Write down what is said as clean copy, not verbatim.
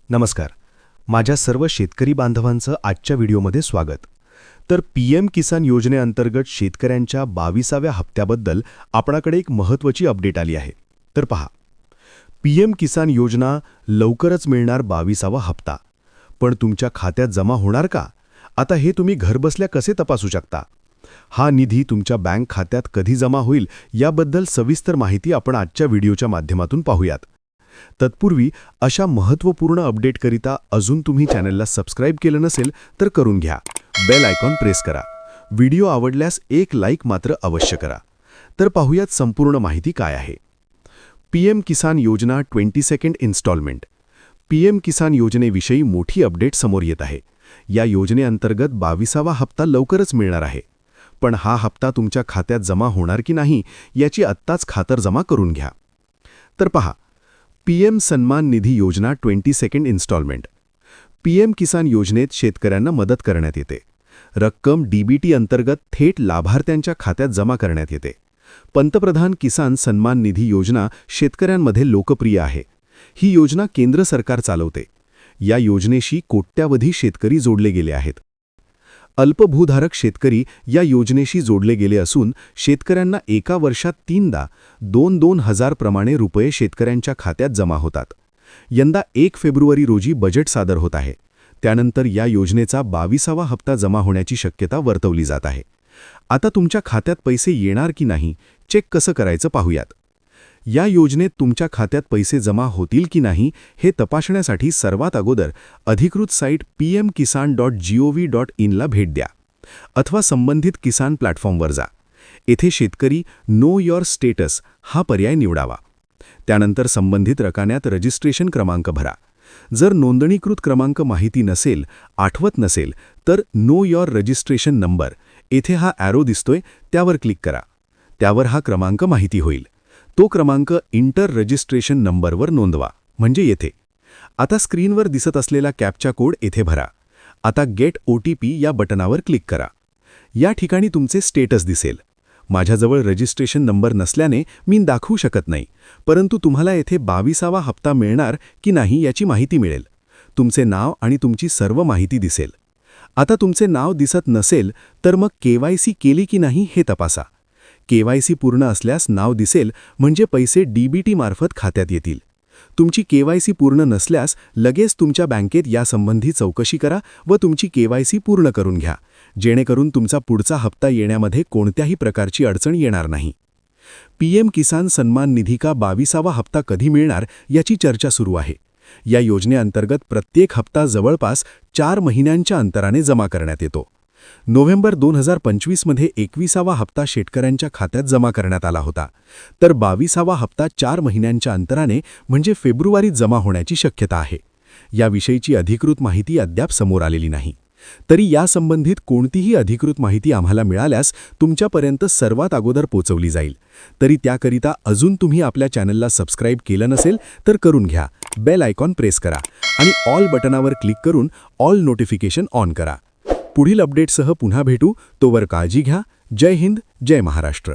नमस्कार. माझ्या सर्व शेतकरी बांधवांचं आजच्या व्हिडिओमध्ये स्वागत. तर पीएम किसान योजनेअंतर्गत शेतकऱ्यांच्या 22व्या हप्त्याबद्दल आपणाकडे एक महत्त्वाची अपडेट आली आहे. तर पहा, पीएम किसान योजना लवकरच मिळणार 22वा हप्ता. पण तुमच्या खात्यात जमा होणार का? आता हे तुम्ही घरबसल्या कसे तपासू शकता? हा निधी तुमच्या बँक खात्यात कधी जमा होईल याबद्दल सविस्तर माहिती आपण आजच्या व्हिडिओच्या माध्यमातून पाहूयात. तत्पूर्वी अशा महत्त्वपूर्ण अपडेटकरिता अजून तुम्ही चॅनलला सबस्क्राईब केलं नसेल तर करून घ्या. बेल आयकॉन प्रेस करा. व्हिडिओ आवडल्यास एक लाईक मात्र अवश्य करा. तर पाहूयात संपूर्ण माहिती काय आहे. पीएम किसान योजना 22nd इन्स्टॉलमेंट. पीएम किसान योजनेविषयी मोठी अपडेट समोर येत आहे. या योजनेअंतर्गत 22वा हप्ता लवकरच मिळणार आहे. पण हा हप्ता तुमच्या खात्यात जमा होणार की नाही याची आत्ताच खातरजमा करून घ्या. तर पहा, पीएम सन्मान निधी योजना 22nd इन्स्टॉलमेंट. पीएम किसान योजनेत शेतकऱ्यांना मदत करण्यात येते. रक्कम डीबीटी अंतर्गत थेट लाभार्थ्यांच्या खात्यात जमा करण्यात येते. पंतप्रधान किसान सन्मान निधी योजना शेतकऱ्यांमध्ये लोकप्रिय आहे. ही योजना केंद्र सरकार चालवते. या योजनेशी कोट्यावधी शेतकरी जोडले गेले आहेत. अल्पभूधारक शेतकरी या योजनेशी जोडले गेले असून शेतकऱ्यांना एका वर्षात 3दा 2-2 हजार प्रमाणे रुपये शेतकऱ्यांच्या खात्यात जमा होतात. यंदा 1 फेब्रुवारी रोजी बजेट सादर होत आहे. त्यानंतर या योजनेचा 22वा हप्ता जमा होण्याची शक्यता वर्तवली जात आहे. आता तुमच्या खात्यात पैसे येणार की नाही चेक कसं करायचं पाहूयात. या योजनेत तुमच्या खात्यात पैसे जमा होतील की नाही हे तपासण्यासाठी सर्वात अगोदर अधिकृत साईट pmkisan.gov.in ला भेट द्या अथवा संबंधित किसान प्लॅटफॉर्मवर जा. येथे शेतकरी नो योर स्टेटस हा पर्याय निवडावा. त्यानंतर संबंधित रकान्यात रजिस्ट्रेशन क्रमांक भरा. जर नोंदणीकृत क्रमांक माहिती नसेल, आठवत नसेल तर नो योर रजिस्ट्रेशन नंबर येथे हा ॲरो दिसतोय त्यावर क्लिक करा. त्यावर हा क्रमांक माहिती होईल. तो क्रमांक इंटर रजिस्ट्रेशन नंबरवर नोंदवा, म्हणजे येथे. आता स्क्रीनवर दिसत असलेला कॅप्चा कोड येथे भरा. आता गेट OTP या बटनावर क्लिक करा. या ठिकाणी तुमचे स्टेटस दिसेल. माझ्याजवळ रजिस्ट्रेशन नंबर नसल्याने मी दाखवू शकत नाही, परंतु तुम्हाला येथे 22वा हप्ता मिळणार की नाही याची माहिती मिळेल. तुमचे नाव आणि तुमची सर्व माहिती दिसेल. आता तुमचे नाव दिसत नसेल तर मग KYC केली की नाही हे तपासा. KYC पूर्ण असल्यास नाव दिसेल, म्हणजे पैसे डीबीटी मार्फत खात्यात येतील. तुमची KYC पूर्ण नसल्यास लगेच तुमच्या बँकेत यासंबंधी चौकशी करा व तुमची KYC पूर्ण करून घ्या, जेणेकरून तुमचा पुढचा हप्ता येण्यामध्ये कोणत्याही प्रकारची अडचण येणार नाही. पीएम किसान सन्मान निधी का 22वा हप्ता कधी मिळणार याची चर्चा सुरू आहे. या योजनेअंतर्गत प्रत्येक हप्ता जवळपास 4 महिन्यांच्या अंतराने जमा करण्यात येतो. नोव्हेंबर 2025 मध्ये 21वा हप्ता शेतकऱ्यांच्या खात्यात जमा करण्यात आला होता. तर 22वा हप्ता 4 महिन्यांच्या अंतराने म्हणजे फेब्रुवारीत जमा होण्याची शक्यता आहे. याविषयीची अधिकृत माहिती अद्याप समोर आलेली नाही. तरी यासंबंधित कोणतीही अधिकृत माहिती आम्हाला मिळाल्यास तुमच्यापर्यंत सर्वात अगोदर पोहोचवली जाईल. तरी त्याकरिता अजून तुम्ही आपल्या चॅनलला सबस्क्राईब केलं नसेल तर करून घ्या. बेल आयकॉन प्रेस करा आणि ऑल बटनावर क्लिक करून ऑल नोटिफिकेशन ऑन करा. पुढील अपडेटसह पुन्हा भेटू. तोवर काळजी घ्या. जय हिंद, जय महाराष्ट्र.